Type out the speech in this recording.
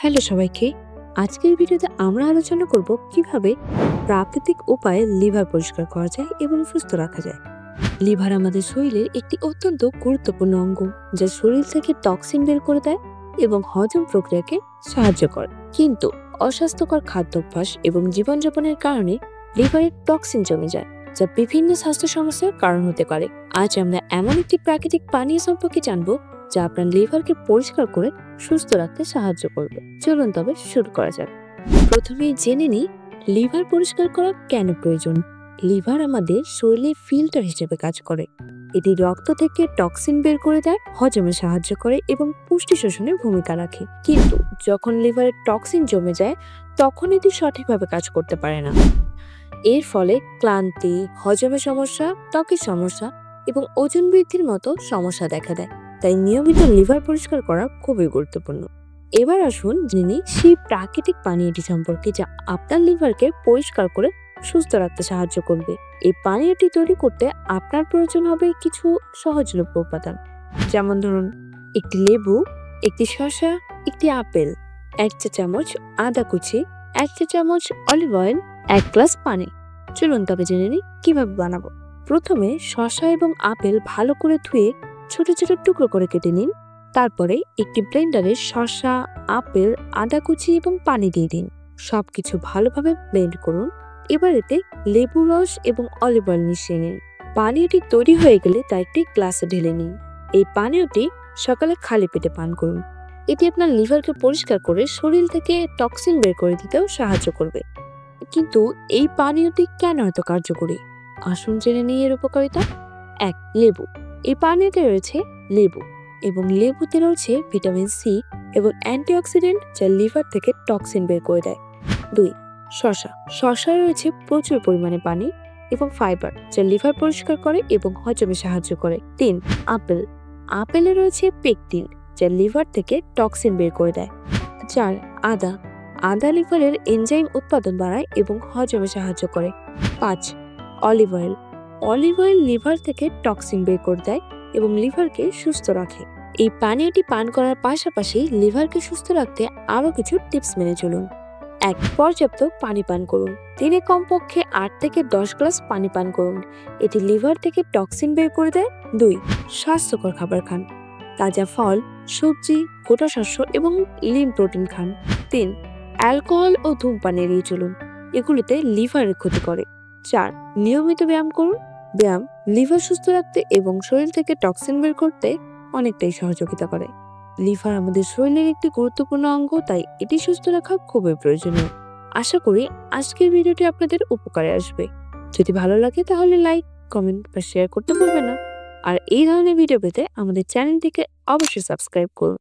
Hello সবাইকে। আজকের ভিডিওতে আমরা আলোচনা করব কিভাবে প্রাকৃতিক উপায়ে লিভার পরিষ্কার করা যায় এবং সুস্থ রাখা যায়। লিভার আমাদের শরীরের একটি অত্যন্ত গুরুত্বপূর্ণ অঙ্গ, যা শরীর থেকে টক্সিন বের করে দেয় এবং হজম প্রক্রিয়াকে সাহায্য করে। কিন্তু অস্বাস্থ্যকর খাদ্যাভ্যাস এবং জীবনযাপনের কারণে লিভারে টক্সিন জমে যায়, যা বিভিন্ন স্বাস্থ্য সমস্যার কারণ হতে পারে। আজ আমরা এমন একটি প্রাকৃতিক পানীয় সম্পর্কে জানবো যা আপনার লিভারকে পরিষ্কার করে সুস্থ রাখতে সাহায্য করবে। চলুন তবে শুরু করা যাক। প্রথমেই জেনে নিই লিভার পরিষ্কার করা কেন প্রয়োজন। লিভার আমাদের শরীরে ফিল্টার হিসেবে কাজ করে। এটি রক্ত থেকে টক্সিন বের করে দেয়, হজমে সাহায্য করে এবং পুষ্টি শোষণে ভূমিকা রাখে। কিন্তু যখন লিভারে টক্সিন জমে যায়, তখন এটি সঠিকভাবে কাজ করতে পারে না। এর ফলে ক্লান্তি, হজমের সমস্যা, ত্বকের সমস্যা এবং ওজন বৃদ্ধির মতো সমস্যা দেখা দেয়। তাই নিয়মিত লিভার পরিষ্কার করা খুবই গুরুত্বপূর্ণ। এবার আসুন জেনে সেই প্রাকৃতিক পানীয়টি সম্পর্কে, যা আপনার লিভারকে পরিষ্কার করে সুস্থ রাখতে সাহায্য করবে। এই পানীয়টি তৈরি করতে আপনার প্রয়োজন হবে কিছু সহজলভ্য উপাদান, যেমন ধরুন একটি লেবু, একটি শসা, একটি আপেল, 1 চা চামচ আদা কুচি, 1 চা চামচ অলিভ অয়েল, 1 গ্লাস পানি। চলুন তবে জেনে নিই কিভাবে বানাবো। প্রথমে শসা এবং আপেল ভালো করে ধুয়ে ছোট ছোট টুকরো করে কেটে নিন। তারপরে একটি ব্লেন্ডারে শসা, আপেল, আদা কুচি এবং পানি দিয়ে দিন। সবকিছু ভালোভাবে ব্লেন্ড করুন। এবার এতে লেবু রস এবং অলিভ অয়েল মিশিয়ে নিন। পানীয়টি তৈরি হয়ে গেলে তা একটি গ্লাসে ঢেলে নিন। এই পানীয়টি সকালে খালি পেটে পান করুন। এটি আপনার লিভারকে পরিষ্কার করে শরীর থেকে টক্সিন বের করে দিতেও সাহায্য করবে। কিন্তু এই পানীয়টি কেন এত কার্যকরী? আসুন জেনে নিই এর উপকারিতা। 1. লেবু। এই পানীয়তে রয়েছে লেবু এবং লেবুতে রয়েছে ভিটামিন সি এবং অ্যান্টিঅক্সিডেন্ট, যা লিভার থেকে টক্সিন বের করে দেয়। 2. শসা। শসায় রয়েছে প্রচুর পরিমাণে পানি এবং ফাইবার, যা লিভার পরিষ্কার করে এবং হজমে সাহায্য করে। 3. আপেল। আপেলে রয়েছে পেকটিন, যা লিভার থেকে টক্সিন বের করে দেয়। 4. আদা। আদা লিভারের এনজাইম উৎপাদন বাড়ায় এবং হজমে সাহায্য করে। 5. Olive oil. Olive oil liver থেকে টক্সিন বের করে দেয় এবং লিভারকে সুস্থ রাখে। এই পানীয়টি পান করার পাশাপাশি লিভারকে সুস্থ রাখতে আরো কিছু টিপস মেনে চলুন। 1. পর্যাপ্ত পানি পান করুন। দিনে কমপক্ষে 8 থেকে 10 গ্লাস পানি পান করুন। এটি লিভার থেকে টক্সিন বের করে দেয়। 2. স্বাস্থ্যকর খাবার খান। তাজা ফল, সবজি, গোটা শস্য এবং লিন প্রোটিন খান। 3. অ্যালকোহল ও ধূমপান এড়িয়ে চলুন। এগুলিতে লিভারের ক্ষতি করে। 4. নিয়মিত ব্যায়াম করুন। ব্যায়াম লিভার সুস্থ রাখতে এবং শরীর থেকে টক্সিন বের করতে অনেকটাই সহযোগিতা করে। লিভার আমাদের শরীরের একটি গুরুত্বপূর্ণ অঙ্গ, তাই এটি সুস্থ রাখা খুবই প্রয়োজনীয়। আশা করি আজকের ভিডিওটি আপনাদের উপকারে আসবে। যদি ভালো লাগে তাহলে লাইক, কমেন্ট বা শেয়ার করতে ভুলবেন না। আর এই ধরনের ভিডিও পেতে আমাদের চ্যানেলটিকে অবশ্যই সাবস্ক্রাইব করুন।